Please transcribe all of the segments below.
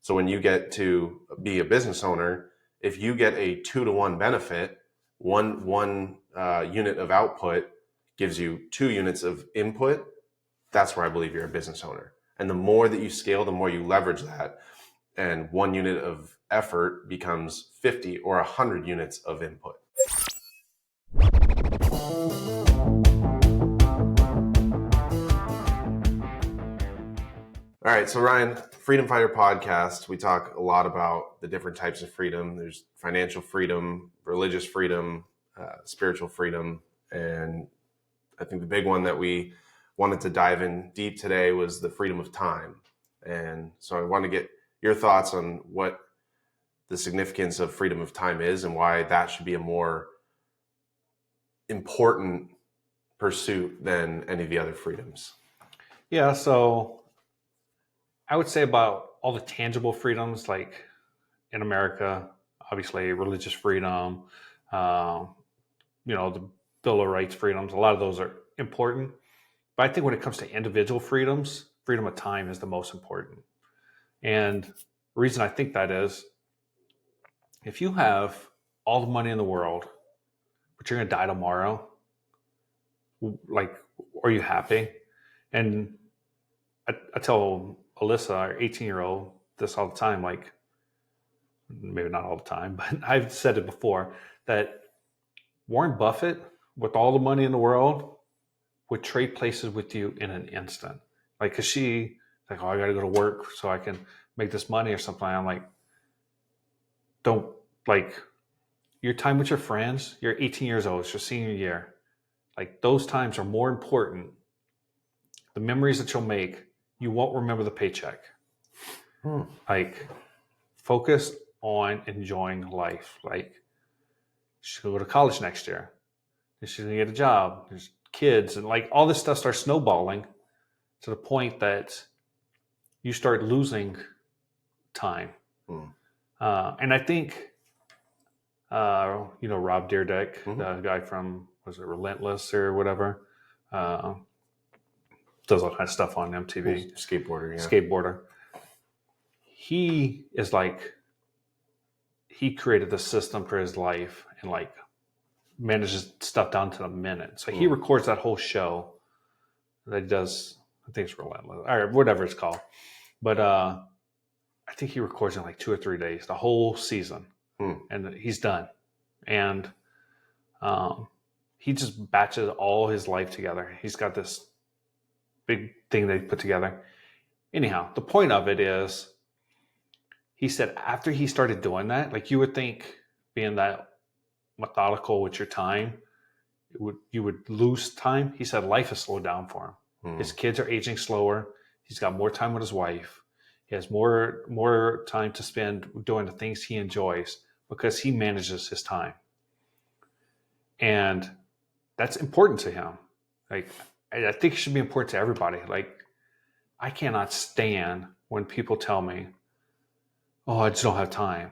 So when you get to be a business owner, if you get a 2-to-1 benefit, one unit of output gives you 2 units of input. That's where I believe you're a business owner. And the more that you scale, the more you leverage that. And 1 unit of effort becomes 50 or 100 units of input. All right, so Ryan, Freedom Fighter podcast, we talk a lot about the different types of freedom. There's financial freedom, religious freedom, spiritual freedom, and I think the big one that we wanted to dive in deep today was the freedom of time. And so I want to get your thoughts on what the significance of freedom of time is and why that should be a more important pursuit than any of the other freedoms. Yeah, so I would say about all the tangible freedoms, like in America, obviously religious freedom, the Bill of Rights freedoms, a lot of those are important. But I think when it comes to individual freedoms, freedom of time is the most important. And the reason I think that is, if you have all the money in the world, but you're going to die tomorrow, like, are you happy? And I tell Alyssa, our 18-year-old, this all the time, like, maybe not all the time, but I've said it before, that Warren Buffett, with all the money in the world, would trade places with you in an instant. Like, cause she, like, oh, I got to go to work so I can make this money or something. I'm like, don't, like, your time with your friends, you're 18 years old, it's your senior year. Like, those times are more important. The memories that you'll make, you won't remember the paycheck. Like, focus on enjoying life. Like, she's going to go to college next year. She's going to get a job. There's kids. And like all this stuff starts snowballing to the point that you start losing time. And I think, Rob Dyrdek, the guy from, was it Relentless or whatever, does all kinds of stuff on MTV. Skateboarder. He is like, he created the system for his life and like manages stuff down to the minute. So he records that whole show that he does, I think it's Relentless, or whatever it's called. But I think he records in like 2 or 3 days, the whole season. And he's done. And he just batches all his life together. He's got this big thing that he put together. Anyhow, the point of it is, he said after he started doing that, like you would think being that methodical with your time, you would lose time. He said life has slowed down for him. His kids are aging slower. He's got more time with his wife. He has more time to spend doing the things he enjoys because he manages his time. And that's important to him. Like, I think it should be important to everybody. Like, I cannot stand when people tell me, oh, I just don't have time.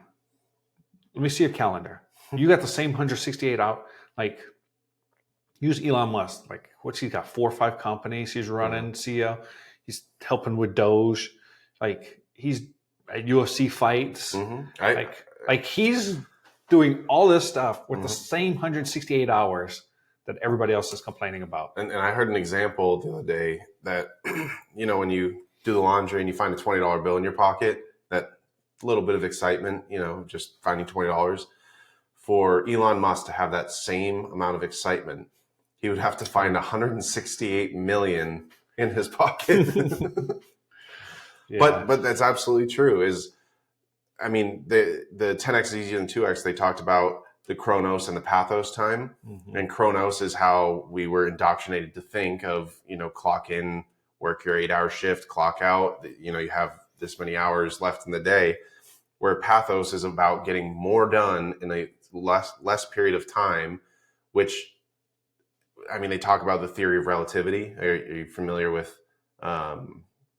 Let me see your calendar. You got the same 168 out. Like, use Elon Musk. Like, what's he got? 4 or 5 companies he's running, CEO. He's helping with Doge. Like, he's at UFC fights. Like he's doing all this stuff with the same 168 hours that everybody else is complaining about. And I heard an example the other day that, when you do the laundry and you find a $20 bill in your pocket, that little bit of excitement, just finding $20. For Elon Musk to have that same amount of excitement, he would have to find 168 million in his pocket. Yeah. But that's absolutely true. The 10x is easier than 2x. They talked about the chronos and the pathos time. And chronos is how we were indoctrinated to think of, clock in, work your 8-hour shift, clock out, you have this many hours left in the day, where pathos is about getting more done in a less period of time, which, they talk about the theory of relativity. Are you familiar with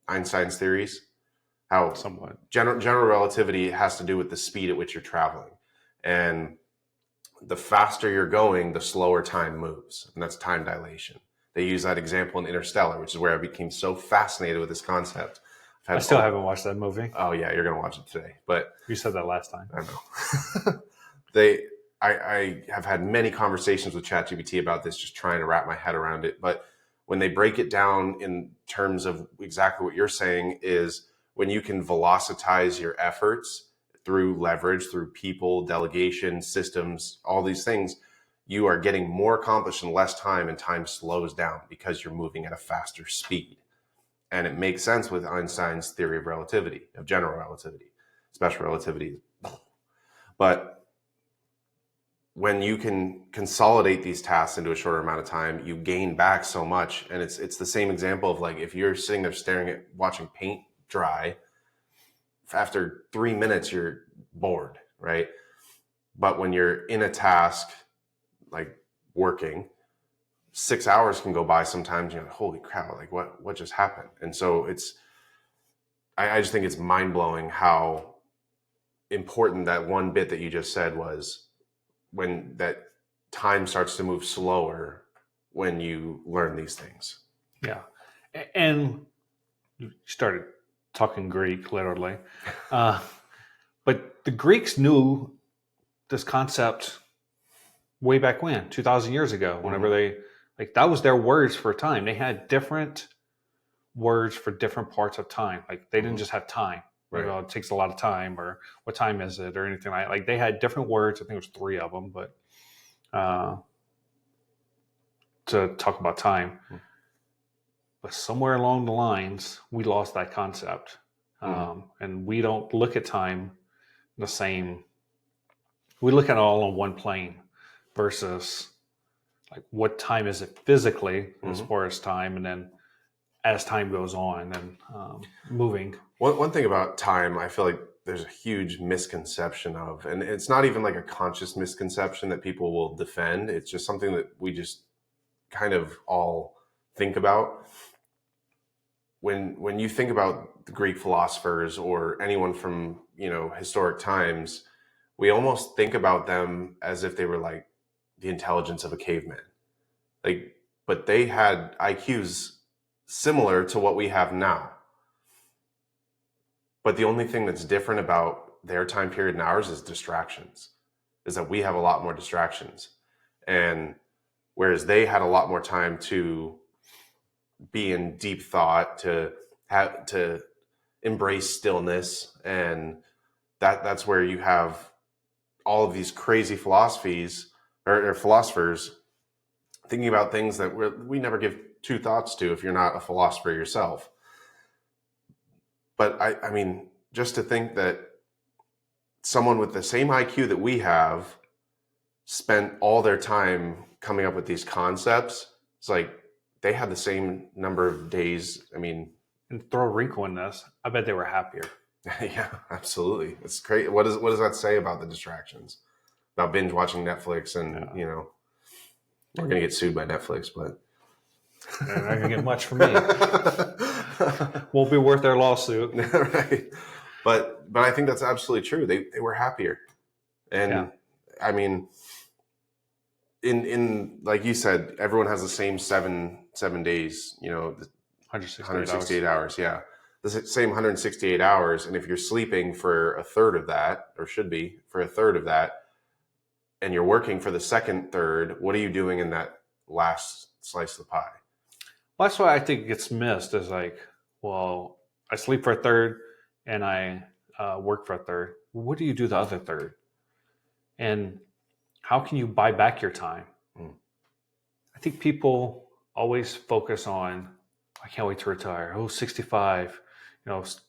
Einstein's theories? How somewhat general relativity has to do with the speed at which you're traveling. And the faster you're going, the slower time moves. And that's time dilation. They use that example in Interstellar, which is where I became so fascinated with this concept. I still haven't watched that movie. Oh yeah, you're gonna watch it today. But You said that last time. I know. I have had many conversations with ChatGPT about this, just trying to wrap my head around it. But when they break it down in terms of exactly what you're saying, is when you can velocitize your efforts through leverage, through people, delegation, systems, all these things, you are getting more accomplished in less time, and time slows down because you're moving at a faster speed. And it makes sense with Einstein's theory of relativity, of general relativity, special relativity. But when you can consolidate these tasks into a shorter amount of time, you gain back so much. And it's the same example of like, if you're sitting there staring at watching paint dry, after 3 minutes, you're bored, right? But when you're in a task, like working, 6 hours can go by sometimes. You're like, holy crap, like what just happened? And so I just think it's mind blowing how important that one bit that you just said was, when that time starts to move slower when you learn these things. Yeah. And you started talking Greek, literally. But the Greeks knew this concept way back when, 2,000 years ago, whenever they, like, that was their words for time. They had different words for different parts of time. Like, they didn't just have time. Right. You know, it takes a lot of time, or what time is it, or anything like they had different words. I think it was 3 of them, but to talk about time. But somewhere along the lines, we lost that concept. And we don't look at time the same. We look at it all on one plane versus like, what time is it physically as far as time, and then as time goes on and moving. One thing about time, I feel like there's a huge misconception of, and it's not even like a conscious misconception that people will defend. It's just something that we just kind of all think about. When you think about the Greek philosophers or anyone from, historic times, we almost think about them as if they were like the intelligence of a caveman. Like, but they had IQs similar to what we have now. But the only thing that's different about their time period and ours is distractions, is that we have a lot more distractions. And whereas they had a lot more time to be in deep thought, to embrace stillness, and that's where you have all of these crazy philosophies or philosophers thinking about things that we never give two thoughts to if you're not a philosopher yourself. But I mean, just to think that someone with the same IQ that we have spent all their time coming up with these concepts, it's like they had the same number of days. I mean, and throw a wrinkle in this, I bet they were happier. Yeah, absolutely. It's great. What does that say about the distractions? About binge watching Netflix, and we're going to get sued by Netflix, but they're not going to get much from me. Won't be worth their lawsuit. Right. But I think that's absolutely true. They were happier. And I mean, in like you said, everyone has the same seven days, 168 hours. Yeah. The same 168 hours. And if you're sleeping for a third of that, or should be for a third of that, and you're working for the second third, what are you doing in that last slice of the pie? Well, that's why I think it gets missed, is like, well, I sleep for a third and I work for a third. What do you do the other third? And how can you buy back your time? I think people always focus on, I can't wait to retire. Oh, 65,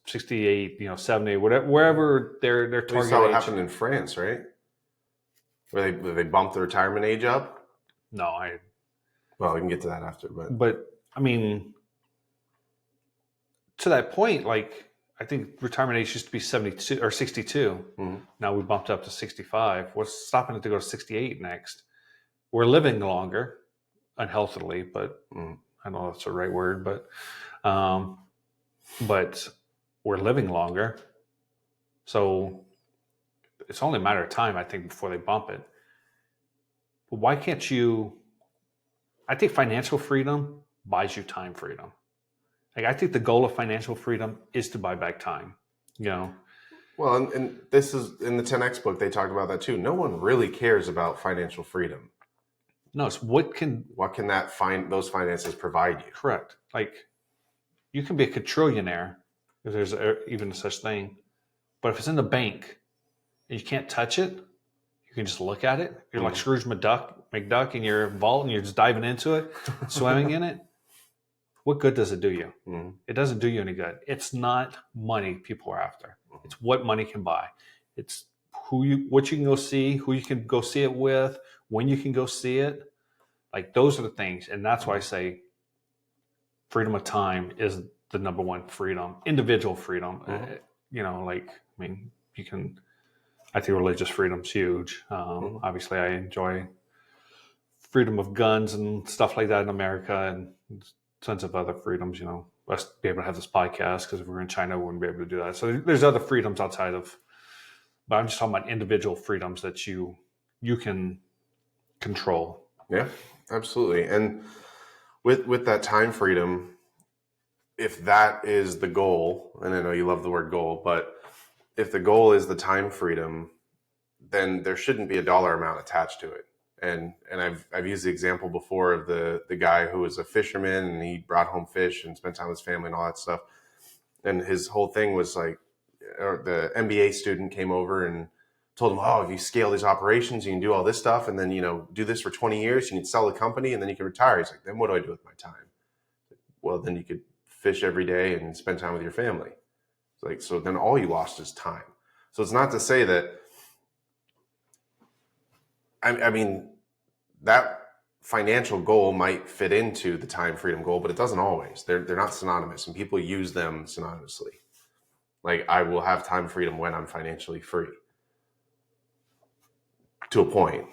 68, 70, whatever, wherever their target age. That's what happened in France, right? Where they bumped the retirement age up? No, well, we can get to that after, but I mean, to that point, like, I think retirement age used to be 72 or 62. Now we bumped up to 65. What's stopping it to go to 68 next? We're living longer, unhealthily, but I don't know if that's the right word, but we're living longer. So it's only a matter of time, I think, before they bump it. But why can't you? I think financial freedom buys you time freedom. Like, I think the goal of financial freedom is to buy back time. You know, Well, and this is in the 10X book, they talk about that too. No one really cares about financial freedom. no, it's what can those finances provide you? correct. Like, you can be a quadrillionaire if there's even such thing, but if it's in the bank and you can't touch it, you can just look at it. You're like Scrooge McDuck in your vault, and you're just diving into it, swimming in it. What good does it do you? Mm-hmm. It doesn't do you any good. It's not money people are after. It's what money can buy. It's what you can go see, who you can go see it with, when you can go see it. Like, those are the things, and that's why I say freedom of time is the number one freedom, individual freedom. You know, like, I mean, you can. I think religious freedom's huge. Obviously, I enjoy freedom of guns and stuff like that in America, and tons of other freedoms. You know, us be able to have this podcast, because if we were in China, we wouldn't be able to do that. So there's other freedoms outside of. But I'm just talking about individual freedoms that you can control. Yeah, absolutely. And with that time freedom, if that is the goal, and I know you love the word goal, but if the goal is the time freedom, then there shouldn't be a dollar amount attached to it. And I've used the example before of the guy who was a fisherman, and he brought home fish and spent time with his family and all that stuff. And his whole thing was like, the MBA student came over and told him, oh, if you scale these operations, you can do all this stuff, and then, you know, do this for 20 years, you can sell the company, and then you can retire. He's like, then what do I do with my time? Well, then you could fish every day and spend time with your family. It's like, so then all you lost is time. So it's not to say that, I mean, that financial goal might fit into the time freedom goal, but it doesn't always. They're not synonymous, and people use them synonymously. Like, I will have time freedom when I'm financially free. To a point.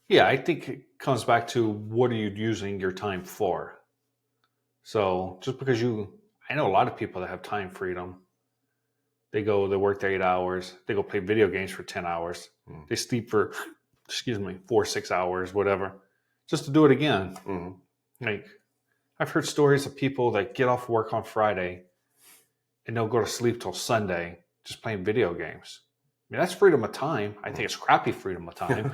Yeah, I think it comes back to, what are you using your time for? So just because I know a lot of people that have time freedom. They work their 8 hours. They go play video games for 10 hours. They sleep for, 4, 6 hours, whatever, just to do it again. Like, I've heard stories of people that get off work on Friday and they'll go to sleep till Sunday just playing video games. I mean, that's freedom of time. I think it's crappy freedom of time,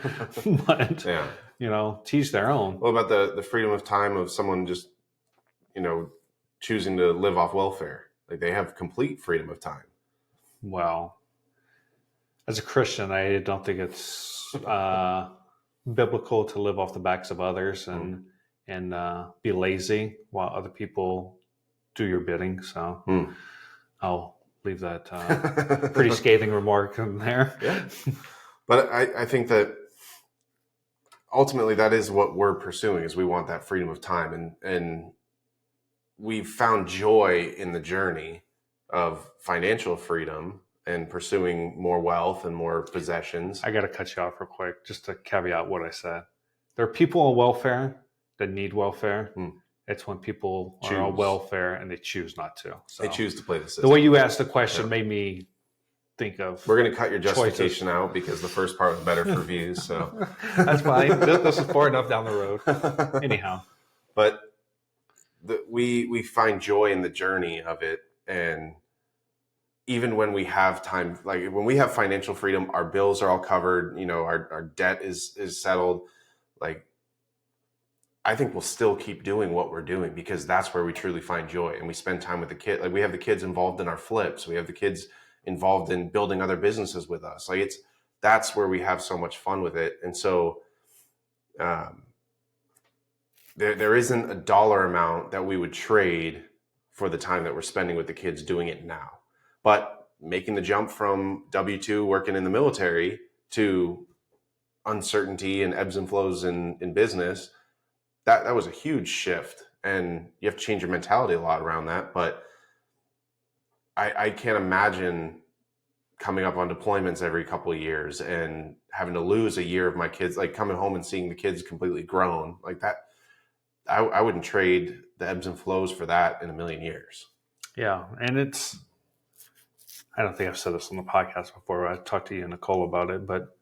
but Yeah. You know, teach their own. What about the freedom of time of someone just, you know, choosing to live off welfare? Like, they have complete freedom of time. Well, as a Christian, I don't think it's biblical to live off the backs of others and be lazy while other people do your bidding. So I'll leave that pretty scathing remark in there. Yeah. But I think that ultimately that is what we're pursuing, is we want that freedom of time. And we've found joy in the journey of financial freedom and pursuing more wealth and more possessions. I got to cut you off real quick, just to caveat what I said. There are people on welfare that need welfare. It's when people are on welfare and they choose not to. So they choose to play the system. The way you asked the question made me think of. We're going to cut your justification out, because the first part was better for views. So that's fine. This is far enough down the road. Anyhow, but we find joy in the journey of it. And even when we have time, like when we have financial freedom, our bills are all covered, you know, our debt is settled. Like, I think we'll still keep doing what we're doing, because that's where we truly find joy. And we spend time with the kids. Like, we have the kids involved in our flips. We have the kids involved in building other businesses with us. Like, that's where we have so much fun with it. And so there isn't a dollar amount that we would trade for the time that we're spending with the kids doing it now. But making the jump from W-2 working in the military to uncertainty and ebbs and flows in business, that was a huge shift. And you have to change your mentality a lot around that. But I can't imagine coming up on deployments every couple of years and having to lose a year of my kids, like coming home and seeing the kids completely grown like that. I wouldn't trade the ebbs and flows for that in a million years. Yeah. And I don't think I've said this on the podcast before. I talked to you and Nicole about it, but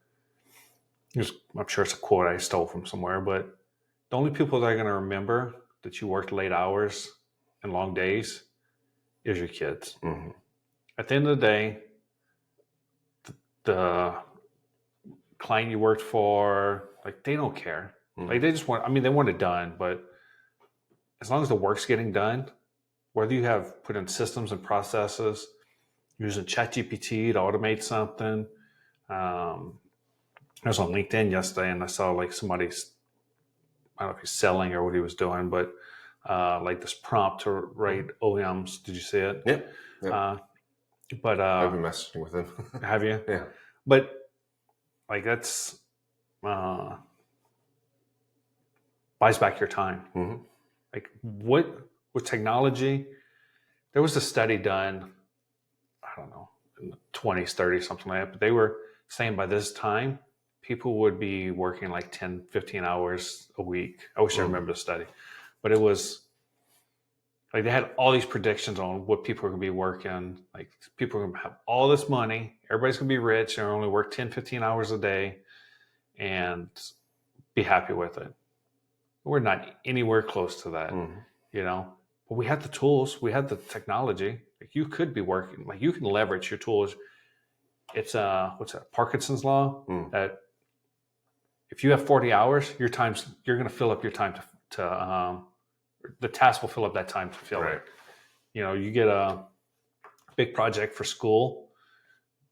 I'm sure it's a quote I stole from somewhere, but the only people that are going to remember that you worked late hours and long days is your kids. Mm-hmm. At the end of the day, the client you worked for, like, they don't care. Mm-hmm. Like, they just want, I mean, they want it done, but as long as the work's getting done, whether you have put in systems and processes, using ChatGPT to automate something. I was on LinkedIn yesterday and I saw like somebody's, I don't know if he's selling or what he was doing, but like this prompt to write OEMs. Did you see it? Yep. But I've been messaging with him. have you? Yeah. But like that's buys back your time. Mm-hmm. Like what with technology, there was a study done, I don't know, in the 20s, 30s, something like that, but they were saying by this time, people would be working like 10, 15 hours a week. I wish I remember the study, but it was like they had all these predictions on what people are going to be working. Like people are going to have all this money. Everybody's going to be rich and only work 10, 15 hours a day and be happy with it. We're not anywhere close to that, you know, but we have the tools. We have the technology. Like you could be working, like you can leverage your tools. It's what's that? Parkinson's law that if you have 40 hours, you're going to fill up your time to the task will fill up that time to fill it. You know, you get a big project for school.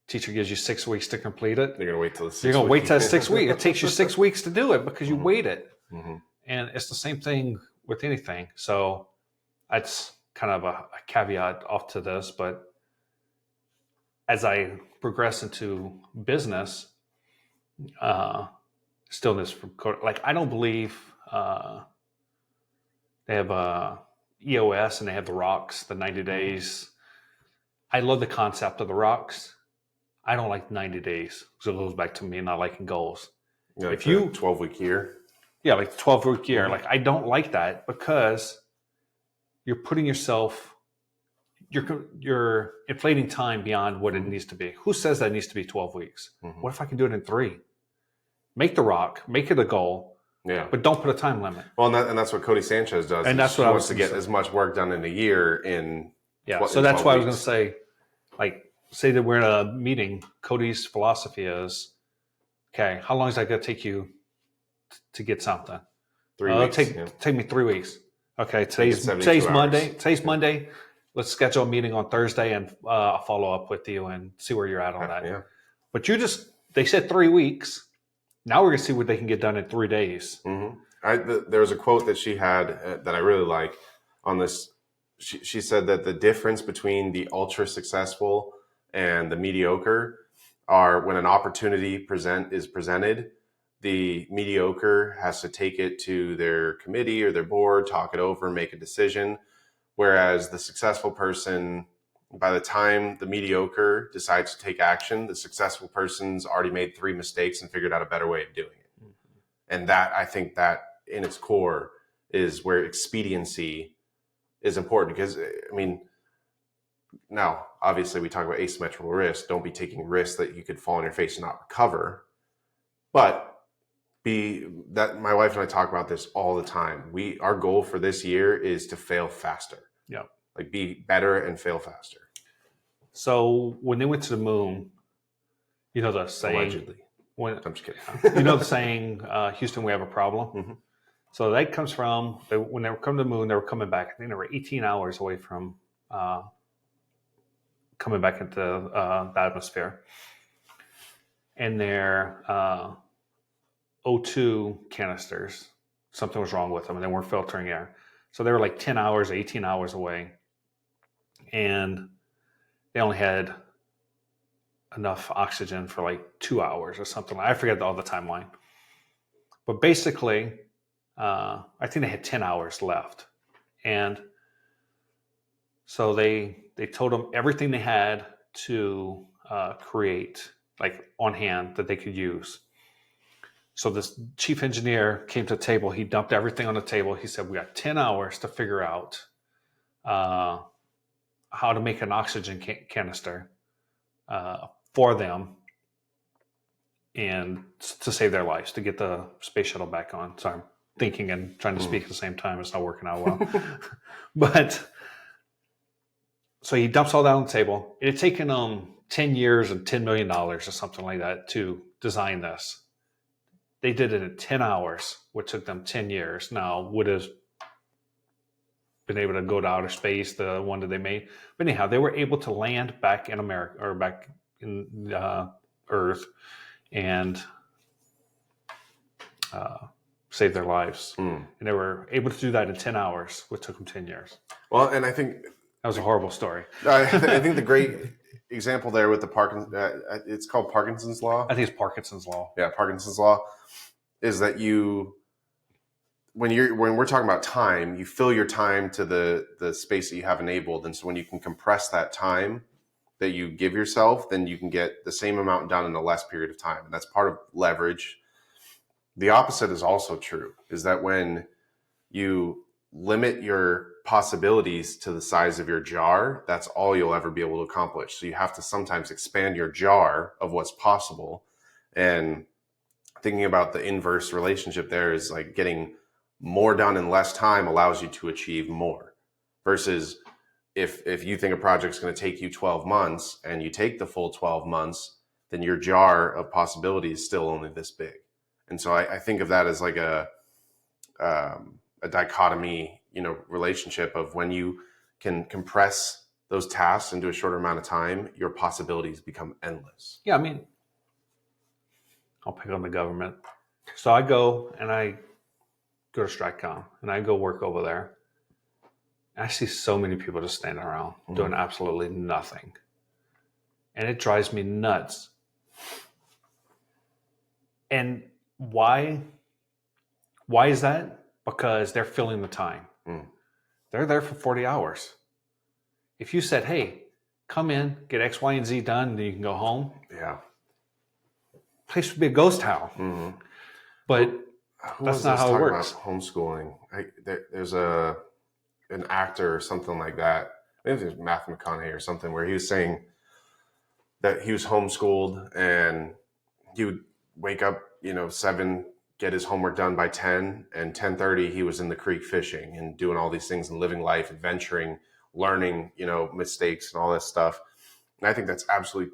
Teacher gives you 6 weeks to complete it. You're going to wait till the 6 weeks. You're going to wait till 6 weeks. It takes you 6 weeks to do it because you waited. Mm-hmm. And it's the same thing with anything. So that's kind of a caveat off to this. But as I progress into business, stillness from like I don't believe they have EOS and they have the rocks, the 90 days. I love the concept of the rocks. I don't like 90 days because it goes back to me not liking goals. Yeah, if you 12-week year. Yeah, like the 12-week year. Like I don't like that because you're putting yourself, you're inflating time beyond what it needs to be. Who says that needs to be 12 weeks? What if I can do it in 3? Make the rock, make it a goal, but don't put a time limit. Well, and that's what Cody Sanchez does. And that's what I was to get as much work done in a year in. So that's why I was going to say, like, say that we're in a meeting. Cody's philosophy is, okay, how long is that going to take you to get something? 3 weeks. Take me 3 weeks. Okay, today's Monday. Today's Monday. Let's schedule a meeting on Thursday and I'll follow up with you and see where you're at on that. Yeah. But they said 3 weeks. Now we're going to see what they can get done in 3 days. There was a quote that she had that I really like on this. She said that the difference between the ultra successful and the mediocre are when an opportunity is presented, the mediocre has to take it to their committee or their board, talk it over, make a decision. Whereas the successful person, by the time the mediocre decides to take action, the successful person's already made 3 mistakes and figured out a better way of doing it. And that, I think that in its core is where expediency is important. Because, I mean, now, obviously we talk about asymmetrical risk. Don't be taking risks that you could fall on your face and not recover. But my wife and I talk about this all the time. Our goal for this year is to fail faster. Yeah. Like be better and fail faster. So when they went to the moon, you know the saying. Allegedly. I'm just kidding. You know the saying, Houston, we have a problem. So that comes from when they were coming to the moon, they were coming back. I think they were 18 hours away from coming back into the atmosphere. And their O2 canisters, something was wrong with them and they weren't filtering air. So they were like 10 hours, 18 hours away. And they only had enough oxygen for like 2 hours or something. I forget all the timeline. But basically, I think they had 10 hours left. And so they told them everything they had to create, like on hand, that they could use. So this chief engineer came to the table. He dumped everything on the table. He said, we got 10 hours to figure out how to make an oxygen canister for them and to save their lives, to get the space shuttle back on. So I'm thinking and trying to speak at the same time. It's not working out well. But So he dumps all that on the table. It had taken 10 years and $10 million or something like that to design this. They did it in 10 hours, which took them 10 years. Now, would have been able to go to outer space, the one that they made. But anyhow, they were able to land back in America, or back in Earth, and save their lives. And they were able to do that in 10 hours, which took them 10 years. Well, and I think That was a horrible story. I think the great example there with the it's called Parkinson's law. I think it's Parkinson's law. Yeah, Parkinson's law is that when we're talking about time, you fill your time to the space that you have enabled, and so when you can compress that time that you give yourself, then you can get the same amount done in a less period of time, and that's part of leverage. The opposite is also true, is that when you limit your possibilities to the size of your jar, that's all you'll ever be able to accomplish. So you have to sometimes expand your jar of what's possible. And thinking about the inverse relationship there is like getting more done in less time allows you to achieve more. Versus if you think a project's going to take you 12 months and you take the full 12 months, then your jar of possibilities is still only this big. And so I think of that as like a dichotomy, relationship of when you can compress those tasks into a shorter amount of time, your possibilities become endless. Yeah, I mean, I'll pick on the government. So I go to STRATCOM and I go work over there. I see so many people just standing around doing absolutely nothing. And it drives me nuts. And why is that? Because they're filling the time. They're there for 40 hours. If you said, hey, come in, get X, Y, and Z done, and then you can go home. Yeah. Place would be a ghost town. But that's not how it works. About homeschooling. There's an actor or something like that. Maybe it was Matthew McConaughey or something, where he was saying that he was homeschooled and he would wake up, 7, get his homework done by 10, and 10:30 he was in the creek fishing and doing all these things and living life, adventuring, learning, mistakes and all this stuff. And I think that's absolutely,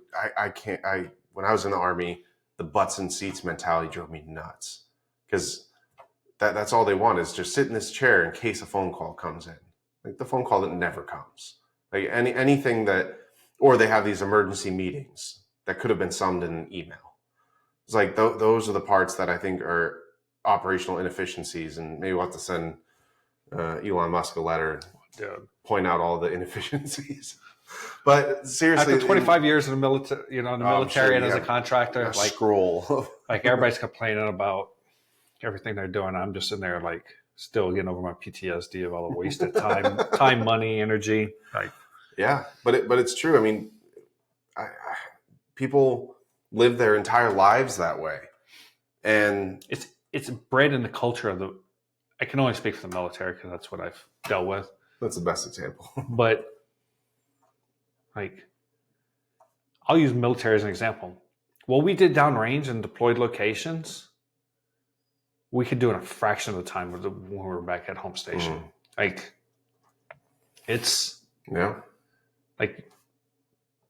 when I was in the Army, the butts and seats mentality drove me nuts, because that's all they want is just sit in this chair in case a phone call comes in. Like the phone call that never comes. Like anything that, or they have these emergency meetings that could have been summed in an email. It's like those are the parts that I think are operational inefficiencies, and maybe we'll have to send Elon Musk a letter to point out all the inefficiencies. But seriously, after 25 years in the military, military and as a contractor, scroll. Like everybody's complaining about everything they're doing. I'm just in there like still getting over my PTSD of all the wasted time, money, energy. Yeah, but it's true. I mean, people live their entire lives that way, and it's bred in the culture of the. I can only speak for the military because that's what I've dealt with. That's the best example. But I'll use military as an example. What we did downrange and deployed locations, we could do in a fraction of the time when we were back at home station.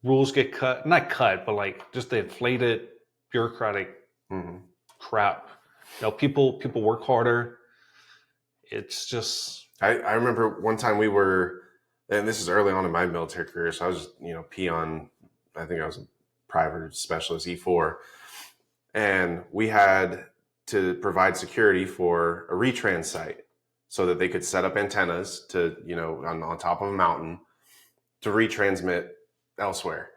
Rules get not cut, but just the inflated bureaucratic crap. People work harder. It's just. I remember one time we were, and this is early on in my military career, so I was peon. I think I was a private specialist E4, and we had to provide security for a retrans site so that they could set up antennas to on top of a mountain to retransmit elsewhere.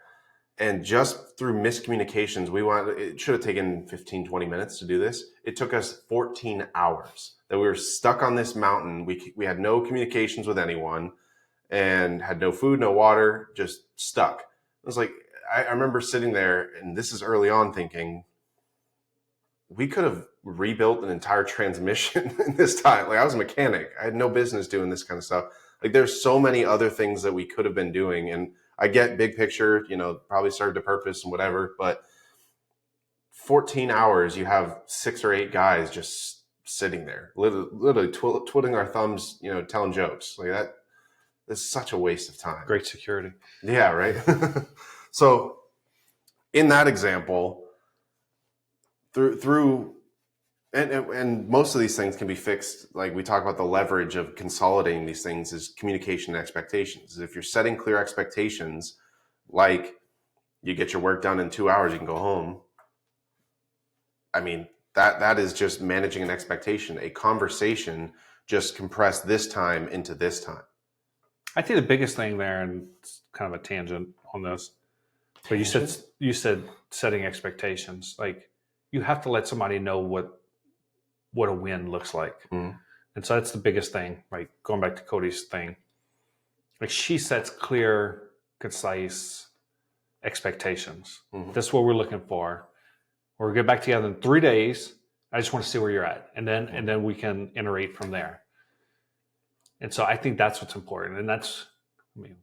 And just through miscommunications, it should have taken 15, 20 minutes to do this. It took us 14 hours that we were stuck on this mountain. We had no communications with anyone and had no food, no water, just stuck. It was like, I remember sitting there, and this is early on, thinking we could have rebuilt an entire transmission in this time. I was a mechanic. I had no business doing this kind of stuff. There's so many other things that we could have been doing. And I get big picture, probably served a purpose and whatever, but 14 hours, you have 6 or 8 guys just sitting there, literally twiddling our thumbs, telling jokes like that. It's such a waste of time. Great security. Yeah, right. So in that example, through and most of these things can be fixed. Like we talk about, the leverage of consolidating these things is communication and expectations. If you're setting clear expectations, like you get your work done in 2 hours, you can go home. I mean, that is just managing an expectation. A conversation just compress this time into this time. I think the biggest thing there, and it's kind of a tangent on this, but you said setting expectations. Like you have to let somebody know what a win looks like. Mm-hmm. And so that's the biggest thing. Like going back to Cody's thing, like she sets clear, concise expectations. Mm-hmm. This is what we're looking for. We'll get back together in 3 days. I just want to see where you're at, and then we can iterate from there. And so I think that's what's important, and that's.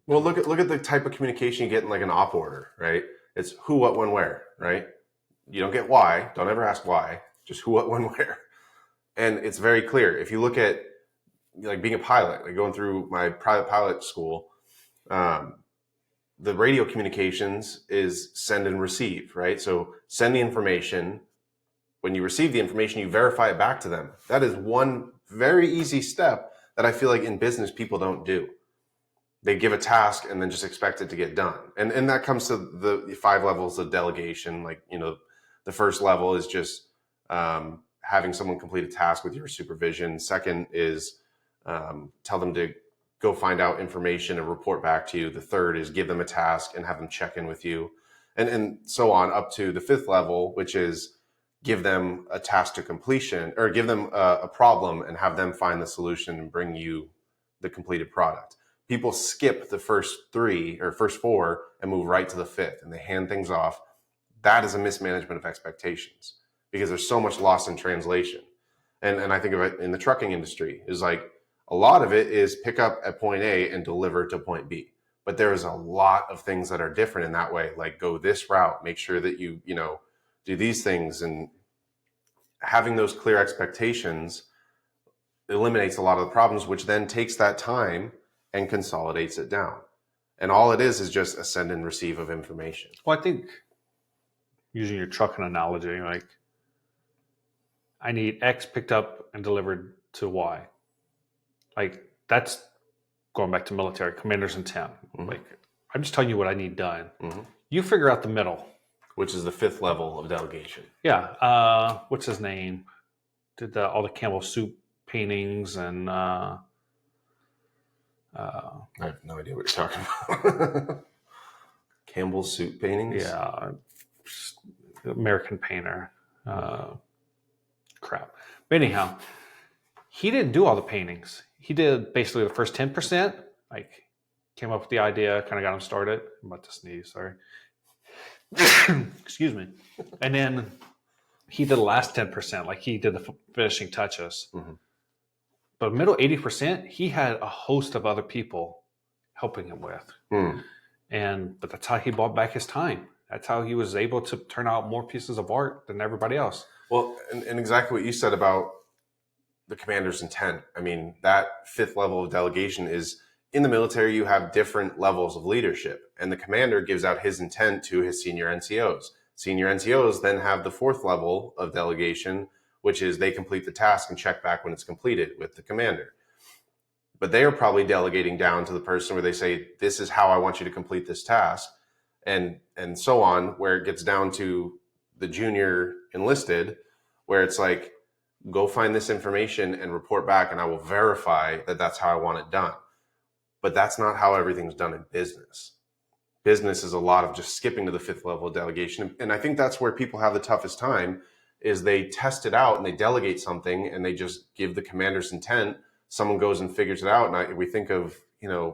Well, look at the type of communication you get in like an op order, right? It's who, what, when, where, right? You don't get why. Don't ever ask why. Just who, what, when, where. And it's very clear. If you look at like being a pilot, like going through my private pilot school, the radio communications is send and receive, right? So send the information. When you receive the information, you verify it back to them. That is one very easy step that I feel like in business people don't do. They give a task and then just expect it to get done. And that comes to the 5 levels of delegation. Like, the first level is just having someone complete a task with your supervision. Second is tell them to go find out information and report back to you. The third is give them a task and have them check in with you. And so on up to the 5th level, which is give them a task to completion, or give them a problem and have them find the solution and bring you the completed product. People skip the first 3 or first 4 and move right to the 5th, and they hand things off. That is a mismanagement of expectations because there's so much lost in translation. And I think of it in the trucking industry is like a lot of it is pick up at point A and deliver to point B. But there's a lot of things that are different in that way, like go this route, make sure that you do these things, and having those clear expectations eliminates a lot of the problems, which then takes that time and consolidates it down. And all it is just a send and receive of information. Well, I think using your trucking analogy, like I need X picked up and delivered to Y. Like that's going back to military commander's intent. Mm-hmm. Like I'm just telling you what I need done. Mm-hmm. You figure out the middle. Which is the 5th level of delegation. Yeah. What's his name? Did all the Campbell soup paintings and I have no idea what you're talking about. Campbell soup paintings? Yeah. American painter. Crap. But anyhow, he didn't do all the paintings. He did basically the first 10%, like came up with the idea, kind of got him started. I'm about to sneeze, sorry. Excuse me. And then he did the last 10%, like he did the finishing touches. Mm-hmm. But middle 80%, he had a host of other people helping him with. But that's how he bought back his time. That's how he was able to turn out more pieces of art than everybody else. Well, and exactly what you said about the commander's intent. I mean, that 5th level of delegation is in the military, you have different levels of leadership, and the commander gives out his intent to his senior NCOs. Senior NCOs then have the 4th level of delegation, which is they complete the task and check back when it's completed with the commander. But they are probably delegating down to the person where they say, this is how I want you to complete this task, and so on, where it gets down to the junior enlisted, where it's like, go find this information and report back, and I will verify that that's how I want it done. But that's not how everything's done in business. Business is a lot of just skipping to the 5th level of delegation. And I think that's where people have the toughest time is they test it out and they delegate something and they just give the commander's intent. Someone goes and figures it out. And we think of, the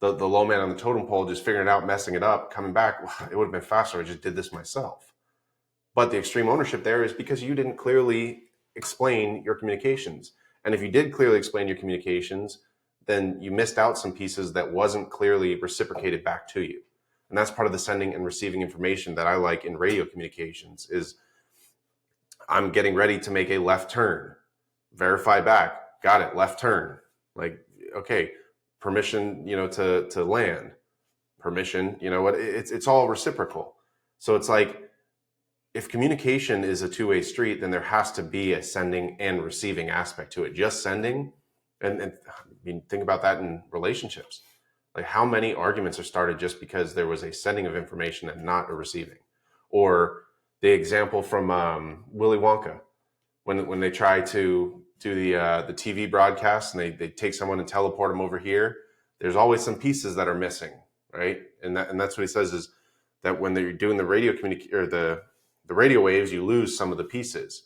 low man on the totem pole just figuring it out, messing it up, coming back. It would have been faster. I just did this myself. But the extreme ownership there is because you didn't clearly explain your communications. And if you did clearly explain your communications, then you missed out some pieces that wasn't clearly reciprocated back to you. And that's part of the sending and receiving information that I like in radio communications is I'm getting ready to make a left turn. Verify back. Got it. Left turn. Like okay, permission, to land, permission, what, it's all reciprocal. So it's like, if communication is a two-way street, then there has to be a sending and receiving aspect to it. Just sending, and I mean, think about that in relationships. Like, how many arguments are started just because there was a sending of information and not a receiving? Or the example from Willy Wonka, when they try to do the TV broadcast, and they take someone and teleport them over here, there's always some pieces that are missing, right? And that's what he says, is that when they're doing the radio or the radio waves, you lose some of the pieces.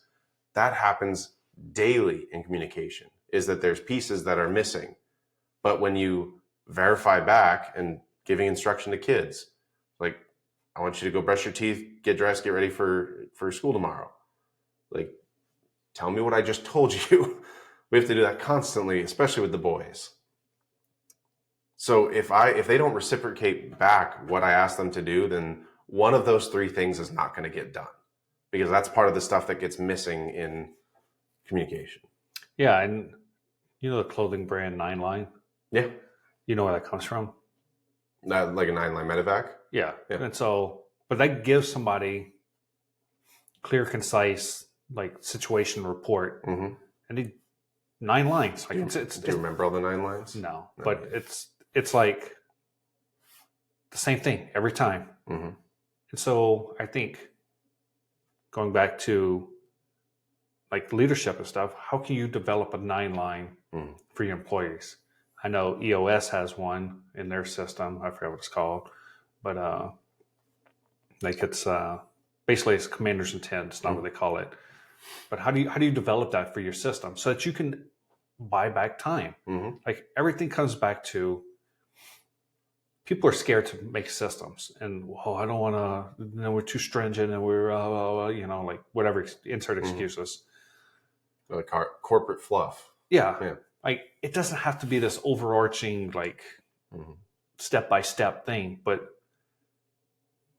That happens daily in communication, is that there's pieces that are missing. But when you verify back and giving instruction to kids, like, I want you to go brush your teeth, get dressed, get ready for school tomorrow. Like, tell me what I just told you. We have to do that constantly, especially with the boys. So if they don't reciprocate back what I ask them to do, then one of those three things is not going to get done, because that's part of the stuff that gets missing in communication. Yeah, and the clothing brand 9-Line? Yeah. You know where that comes from? Like a 9-line medevac? Yeah. And so, but that gives somebody clear, concise, like, situation report. Mm-hmm. And 9 lines. Like, do you remember all the 9 lines? No, but it's like the same thing every time. Mm-hmm. And so I think, going back to like leadership and stuff, how can you develop a 9-line for your employees? I know EOS has one in their system. I forget what it's called, but like, it's basically it's commander's intent. It's not what they call it. But how do you develop that for your system so that you can buy back time? Mm-hmm. Like, everything comes back to, people are scared to make systems, and I don't want to. We're too stringent, and we're like, whatever, insert excuses. Like corporate fluff. Yeah. Like, it doesn't have to be this overarching, like, step-by-step thing, but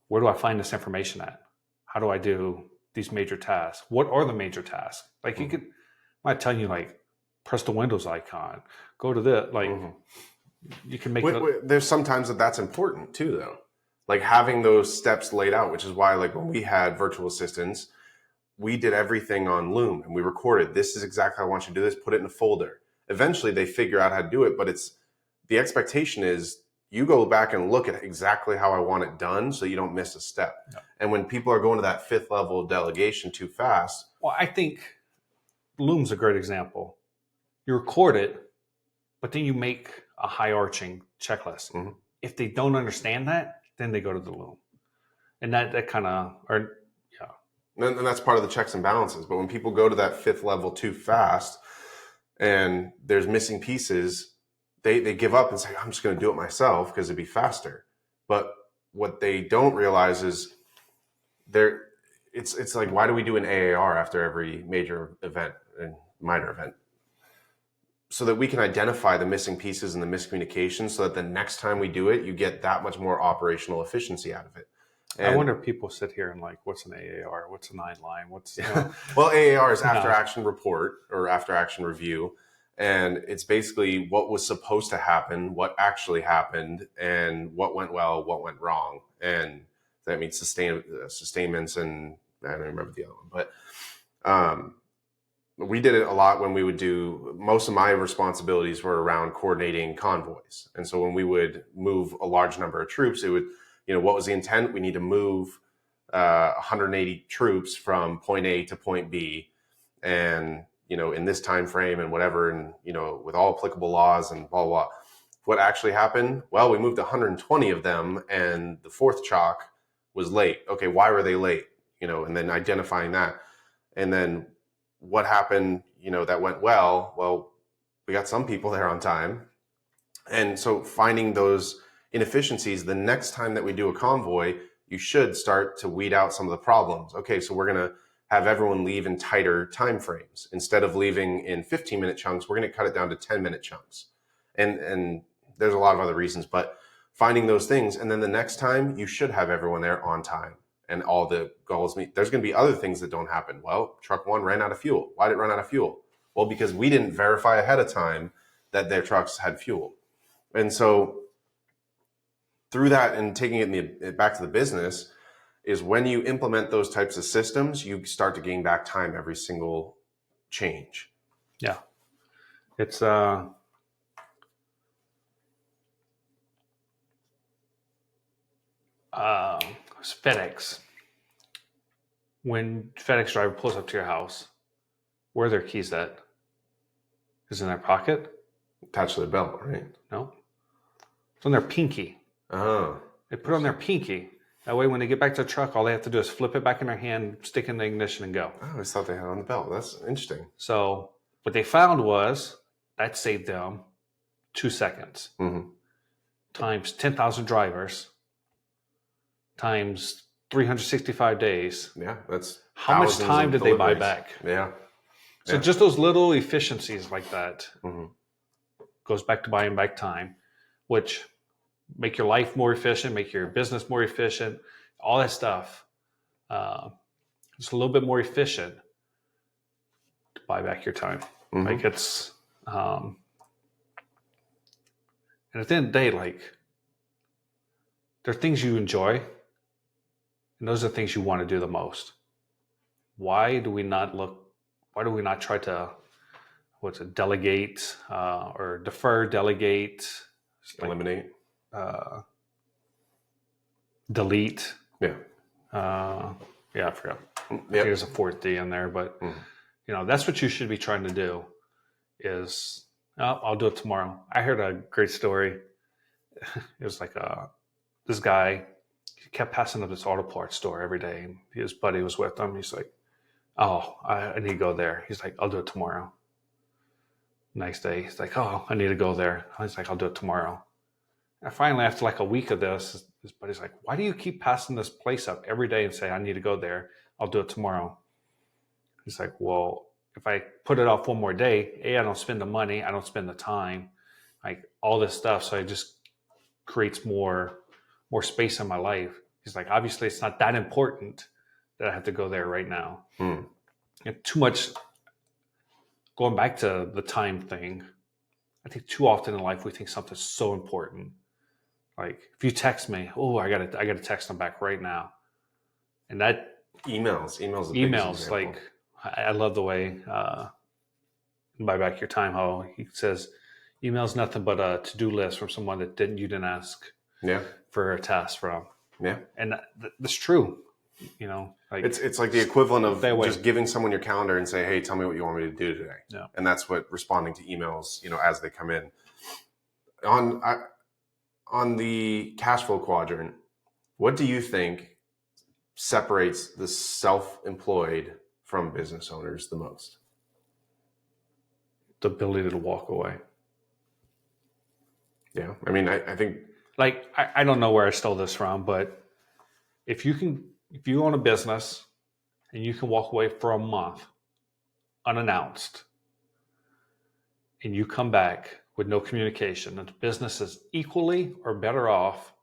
where do I find this information at? How do I do these major tasks? What are the major tasks? Like, you could, I tell you, like, press the Windows icon, go to the, like, you can make there's sometimes that's important too, though. Like, having those steps laid out, which is why, like, when we had virtual assistants, we did everything on Loom, and we recorded, this is exactly how I want you to do this, put it in a folder. Eventually they figure out how to do it, but the expectation is you go back and look at exactly how I want it done so you don't miss a step. Yeah. And when people are going to that 5th level of delegation too fast. Well, I think Loom's a great example. You record it, but then you make a high-arching checklist. Mm-hmm. If they don't understand that, then they go to the Loom. And that kind of, and that's part of the checks and balances. But when people go to that 5th level too fast and there's missing pieces, they give up and say, I'm just going to do it myself because it'd be faster. But what they don't realize is it's like, why do we do an AAR after every major event and minor event? So that we can identify the missing pieces and the miscommunication, so that the next time we do it, you get that much more operational efficiency out of it. And I wonder if people sit here and like, what's an AAR? What's a 9-line? What's Well, AAR is after action report or after action review. And it's basically what was supposed to happen, what actually happened, and what went well, what went wrong. And that means sustainments, and I don't remember the other one. But we did it a lot when we would do, most of my responsibilities were around coordinating convoys. And so when we would move a large number of troops, it would, what was the intent? We need to move 180 troops from point A to point B, and in this time frame and whatever, and with all applicable laws and blah blah. What actually happened? Well, we moved 120 of them, and the 4th chalk was late. Okay, why were they late? And then identifying that, and then what happened? That went well. Well, we got some people there on time, and so finding those inefficiencies, the next time that we do a convoy, you should start to weed out some of the problems. Okay, so we're going to have everyone leave in tighter time frames. Instead of leaving in 15-minute chunks, we're going to cut it down to 10-minute chunks. And there's a lot of other reasons, but finding those things, and then the next time you should have everyone there on time and all the goals meet. There's going to be other things that don't happen. Well, truck 1 ran out of fuel. Why did it run out of fuel? Well, because we didn't verify ahead of time that their trucks had fuel. And so through that and taking it back to the business is when you implement those types of systems, you start to gain back time every single change. Yeah. It's FedEx. When FedEx driver pulls up to your house, where are their keys at? Is it in their pocket? Attached to the belt, right? No. It's on their pinky. Oh. They put it on their pinky. That way, when they get back to the truck, all they have to do is flip it back in their hand, stick in the ignition, and go. I always thought they had it on the belt. That's interesting. So what they found was that saved them 2 seconds. Mm-hmm. Times 10,000 drivers times 365 days. Yeah, that's how much time did they buy back? Yeah. So just those little efficiencies like that mm-hmm. goes back to buying back time, which make your life more efficient, make your business more efficient, all that stuff. It's a little bit more efficient to buy back your time. Mm-hmm. Like it's, and at the end of the day, like there are things you enjoy, and those are the things you want to do the most. Why do we not try to, delegate or defer, delegate, eliminate, delete? Yeah. I forgot. Yep. I think there's a fourth D in there, but that's what you should be trying to do is, I'll do it tomorrow. I heard a great story. It was like this guy, he kept passing up this auto parts store every day. And his buddy was with him. He's like, oh, I need to go there. He's like, I'll do it tomorrow. Next day, he's like, oh, I need to go there. He's like, I'll do it tomorrow. And finally, after like a week of this, his buddy's like, why do you keep passing this place up every day and say, I need to go there. I'll do it tomorrow. He's like, well, if I put it off one more day, I don't spend the money. I don't spend the time, like all this stuff. So it just creates more space in my life. He's like, obviously it's not that important that I have to go there right now. And too much, going back to the time thing, I think too often in life we think something's so important. Like if you text me, oh, I gotta text them back right now. And that emails, like I love the way buy back your time, how he says email's nothing but a to-do list from someone that you didn't ask for a task from. Yeah. And that's true. Like it's like the equivalent of just giving someone your calendar and say, hey, tell me what you want me to do today. Yeah. And that's what responding to emails, as they come in. On the cash flow quadrant, what do you think separates the self-employed from business owners the most? The ability to walk away. Yeah. I mean, I think like, I don't know where I stole this from, but if you own a business and you can walk away for a month unannounced and you come back with no communication and the business is equally or better off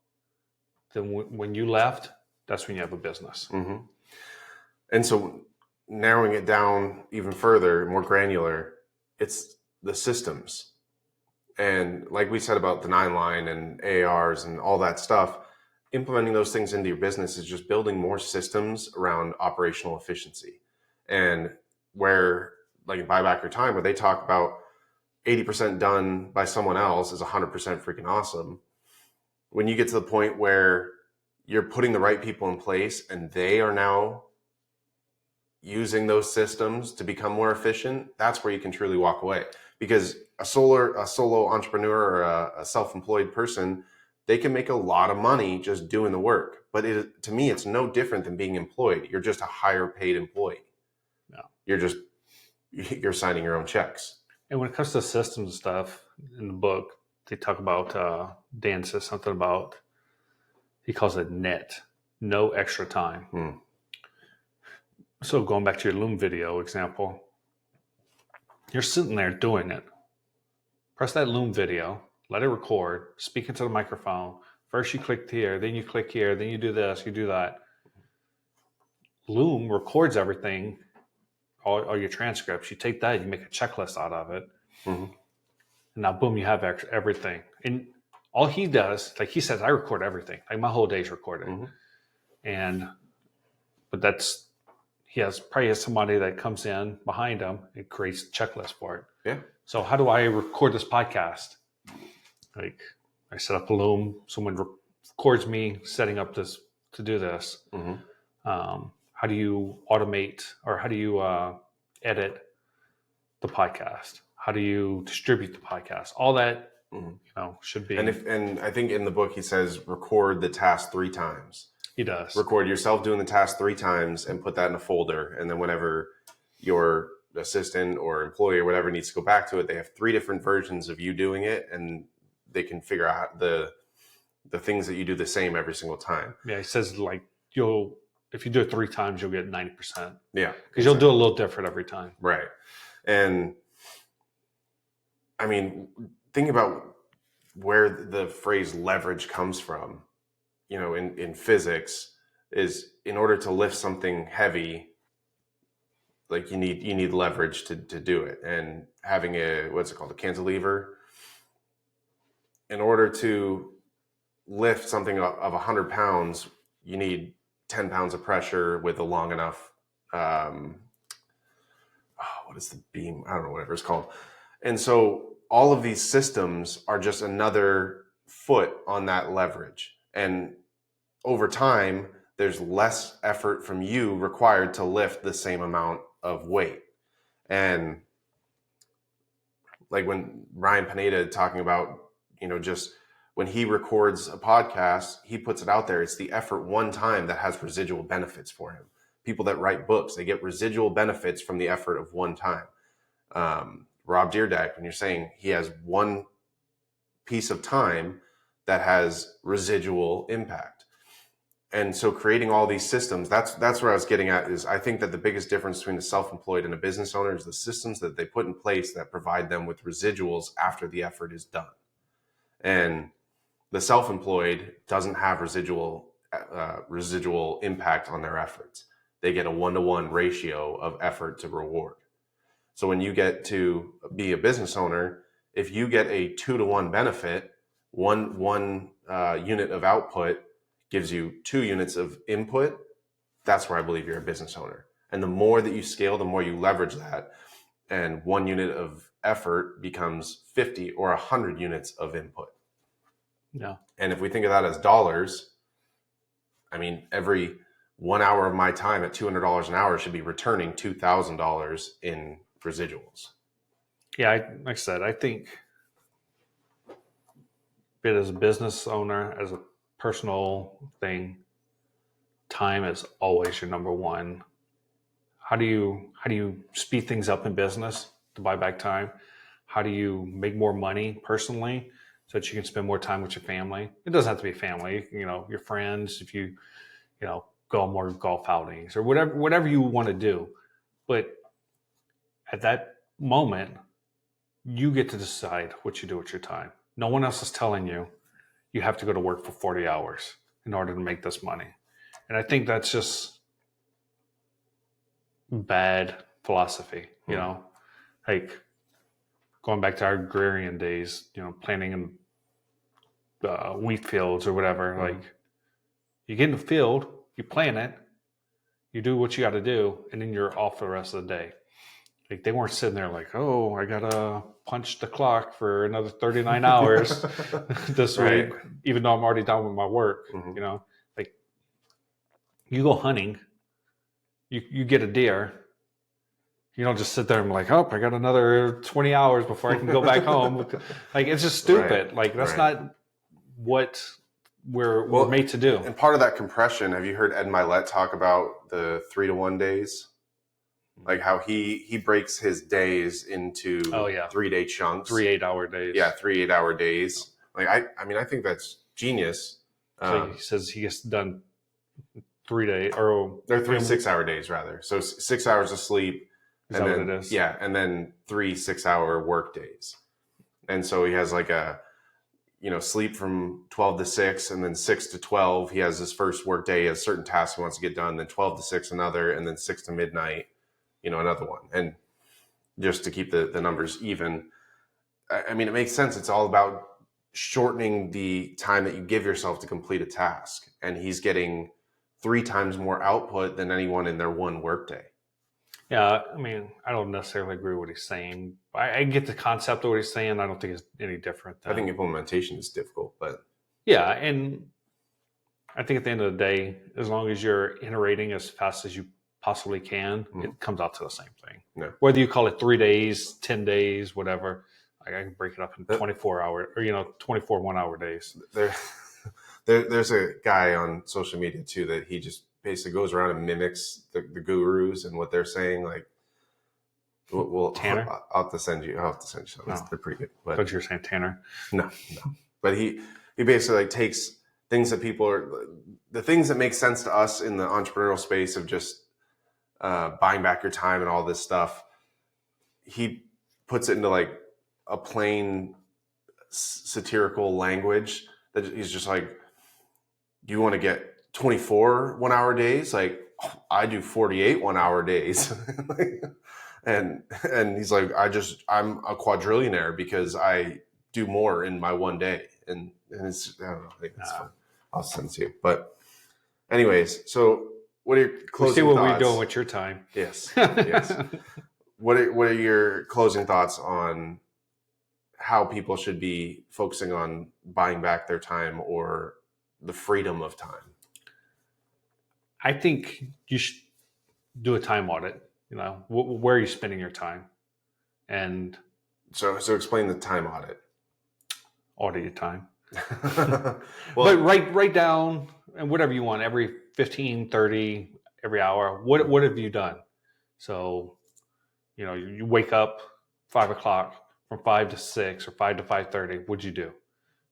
than when you left, that's when you have a business. Mm-hmm. And so narrowing it down even further, more granular, it's the systems. And like we said about the 9-line and AARs and all that stuff, implementing those things into your business is just building more systems around operational efficiency. And where, like in Buy Back Your Time, where they talk about 80% done by someone else is 100% freaking awesome. When you get to the point where you're putting the right people in place and they are now using those systems to become more efficient, that's where you can truly walk away. Because a solo entrepreneur or a self-employed person, they can make a lot of money just doing the work. But to me, it's no different than being employed. You're just a higher paid employee. No. You're signing your own checks. And when it comes to systems and stuff, in the book, they talk about, Dan says something about, he calls it net, no extra time. So going back to your Loom video example, you're sitting there doing it. Press that Loom video, let it record, speak into the microphone. First you click here, then you click here, then you do this, you do that. Loom records everything, all your transcripts. You take that, you make a checklist out of it. Mm-hmm. and now boom, you have everything. And all he does, like he says, I record everything. Like my whole day's recorded. Mm-hmm. And but that's he probably has somebody that comes in behind him and creates a checklist for it. Yeah. So how do I record this podcast? Like I set up a loom, someone records me setting up this to do this. Mm-hmm. How do you automate, or how do you edit the podcast? How do you distribute the podcast? All that, should be. And I think in the book he says record the task 3 times. He does. Record yourself doing the task 3 times and put that in a folder. And then whenever your assistant or employee or whatever needs to go back to it, they have 3 different versions of you doing it, and they can figure out the things that you do the same every single time. Yeah, he says like if you do it 3 times, you'll get 90%. Yeah, because you'll do a little different every time. Right. And I mean, think about where the phrase leverage comes from. In physics, is in order to lift something heavy, like you need leverage to do it. And having a cantilever, in order to lift something of 100 pounds, you need 10 pounds of pressure with a long enough, what is the beam? I don't know, whatever it's called. And so all of these systems are just another foot on that leverage. And over time, there's less effort from you required to lift the same amount of weight. And like when Ryan Pineda talking about, just when he records a podcast, he puts it out there. It's the effort one time that has residual benefits for him. People that write books, they get residual benefits from the effort of one time. Rob Dyrdek, when you're saying he has one piece of time that has residual impact. And so creating all these systems, that's where I was getting at, is I think that the biggest difference between a self-employed and a business owner is the systems that they put in place that provide them with residuals after the effort is done. And the self-employed doesn't have residual impact on their efforts. They get a 1-to-1 ratio of effort to reward. So when you get to be a business owner, if you get a 2-to-1 benefit, one unit of output gives you 2 units of input, that's where I believe you're a business owner. And the more that you scale, the more you leverage that. And 1 unit of effort becomes 50 or 100 units of input. Yeah. And if we think of that as dollars, I mean, every 1 hour of my time at $200 an hour should be returning $2,000 in residuals. Yeah, like I said, I think it as a business owner, as a personal thing, time is always your number one. How do you speed things up in business to buy back time? How do you make more money personally so that you can spend more time with your family? It doesn't have to be family, your friends, if you go on more golf outings or whatever you want to do. But at that moment, you get to decide what you do with your time. No one else is telling you you have to go to work for 40 hours in order to make this money. And I think that's just bad philosophy, like going back to our agrarian days, planting in wheat fields or whatever. Mm-hmm. Like you get in the field, you plant it, you do what you got to do, and then you're off for the rest of the day. Like they weren't sitting there like, oh, I gotta punch the clock for another 39 hours this week, even though I'm already done with my work. Mm-hmm. Like you go hunting, you get a deer. You don't just sit there and be like, oh, I got another 20 hours before I can go back home. Like it's just stupid. Right. Like that's not what we're made to do. And part of that compression, have you heard Ed Milet talk about the 3-to-1 days? Like how he breaks his days into 3-day chunks. 3 8-hour days. Yeah, 3 8-hour days. Like I think that's genius. So he says he gets done 3 days or they're 3 6-hour days rather. So 6 hours of sleep. Is that what it is? Yeah, and then 3 6-hour work days. And so he has like a sleep from 12 to 6 and then 6 to 12. He has his first work day, he has certain tasks he wants to get done, then 12 to 6 another, and then 6 to midnight. Another one. And just to keep the numbers even, I mean, it makes sense. It's all about shortening the time that you give yourself to complete a task. And he's getting 3 times more output than anyone in their one workday. Yeah, I mean, I don't necessarily agree with what he's saying. I get the concept of what he's saying. I don't think it's any different than. I think implementation is difficult, but Yeah, and I think at the end of the day, as long as you're iterating as fast as you possibly can, it comes out to the same thing. Yeah. Whether you call it 3 days, 10 days, whatever, I can break it up in 24 hour or 24 1-hour days. There's a guy on social media too that he just basically goes around and mimics the gurus and what they're saying. Like, Tanner? I'll have to send you some. No. They're pretty good. But you're saying Tanner? No. But he basically like takes things that the things that make sense to us in the entrepreneurial space of just buying back your time and all this stuff. He puts it into like a plain satirical language that he's just like, do you want to get 24 1-hour days? Like, I do 48 1-hour days. and he's like, I'm a quadrillionaire because I do more in my one day. And it's, I don't know, I think that's fun. I'll send it to you. But anyways, so what are your closing thoughts? See what we're doing with your time. Yes. Yes. What are your closing thoughts on how people should be focusing on buying back their time or the freedom of time? I think you should do a time audit. Where are you spending your time? And so explain the time audit. Audit your time. Well, but write down and whatever you want every 15, 30, every hour. What have you done? So, you wake up 5 o'clock, from 5 to 6 or 5 to 5:30. What'd you do?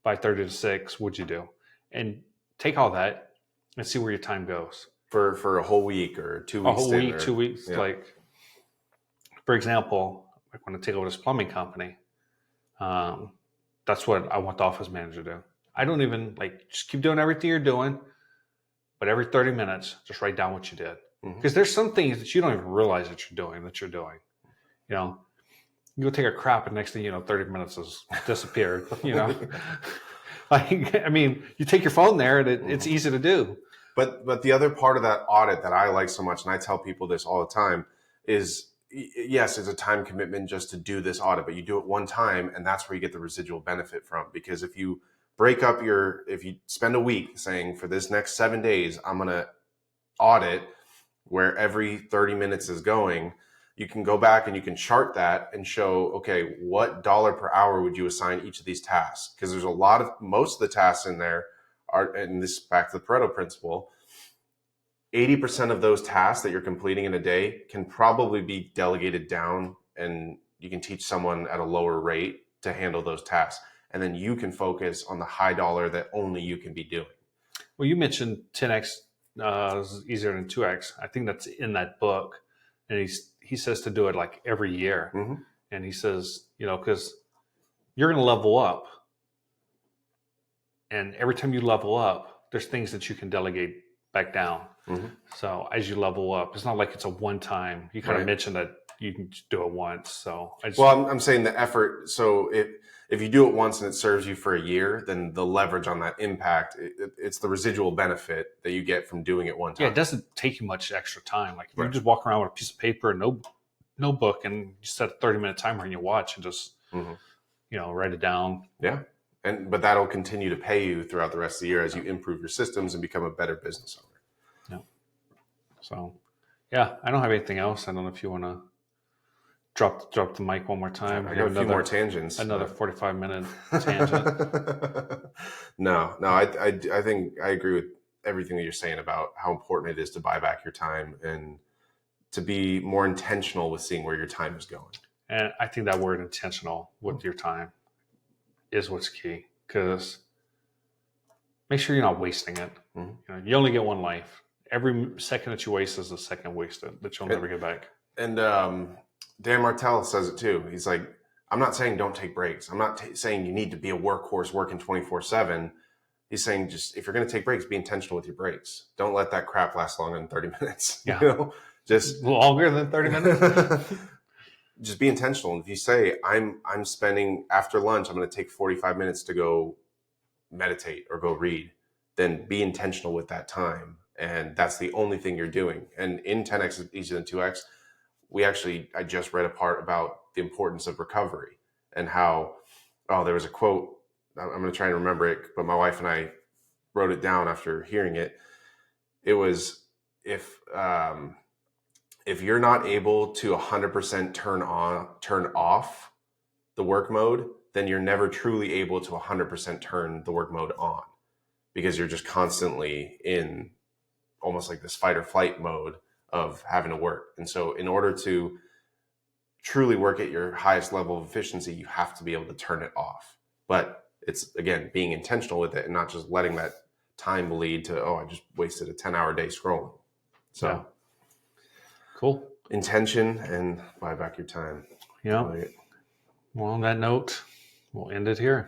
5:30 to 6. What'd you do? And take all that and see where your time goes for a whole week or 2 weeks. A whole week, 2 weeks. Yeah. Like, for example, like when I take over this plumbing company, that's what I want the office manager to do. I don't even just keep doing everything you're doing, but every 30 minutes, just write down what you did. Because there's some things that you don't even realize that you're doing. You go take a crap and next thing you know, 30 minutes has disappeared, I mean, you take your phone there and it's easy to do. But the other part of that audit that I like so much, and I tell people this all the time, is yes, it's a time commitment just to do this audit, but you do it one time and that's where you get the residual benefit from. Because if you if you spend a week saying for this next 7 days, I'm going to audit where every 30 minutes is going, you can go back and you can chart that and show, okay, what dollar per hour would you assign each of these tasks? Because there's most of the tasks in there are, and this is back to the Pareto principle, 80% of those tasks that you're completing in a day can probably be delegated down and you can teach someone at a lower rate to handle those tasks. And then you can focus on the high dollar that only you can be doing. Well, you mentioned 10x is easier than 2x. I think that's in that book. And he says to do it like every year. And he says, because you're going to level up. And every time you level up, there's things that you can delegate back down. So as you level up, it's not like it's a one time. You kind of mentioned that you can just do it once. So I'm saying the effort. So if you do it once and it serves you for a year, then the leverage on that impact, it's the residual benefit that you get from doing it one time. Yeah, it doesn't take you much extra time. Like if you just walk around with a piece of paper and notebook and you set a 30-minute timer and you watch and just write it down. Yeah. But that'll continue to pay you throughout the rest of the year as you improve your systems and become a better business owner. Yeah. So, yeah, I don't have anything else. I don't know if you want to drop the mic one more time. I got a few more tangents. Another 45-minute tangent. No. I think I agree with everything that you're saying about how important it is to buy back your time and to be more intentional with seeing where your time is going. And I think that word intentional with your time is what's key, because make sure you're not wasting it. You only get one life. Every second that you waste is a second wasted that you'll never get back. And Dan Martell says it too. He's like, I'm not saying don't take breaks. I'm not saying you need to be a workhorse working 24/7. He's saying just if you're going to take breaks, be intentional with your breaks. Don't let that crap last longer than 30 minutes. Yeah. Just longer than 30 minutes. just be intentional. And if you say, I'm spending after lunch, I'm going to take 45 minutes to go meditate or go read, then be intentional with that time. And that's the only thing you're doing. And in 10x is easier than 2x, I just read a part about the importance of recovery and how, oh, there was a quote, I'm going to try and remember it, but my wife and I wrote it down after hearing it. It was, if you're not able to 100% turn off the work mode, then you're never truly able to 100% turn the work mode on, because you're just constantly in almost like this fight or flight mode of having to work. And so in order to truly work at your highest level of efficiency, you have to be able to turn it off. But it's, again, being intentional with it and not just letting that time lead to, oh, I just wasted a 10-hour day scrolling. So Yeah. Cool. Intention and buy back your time. Yeah. Well, on that note, we'll end it here.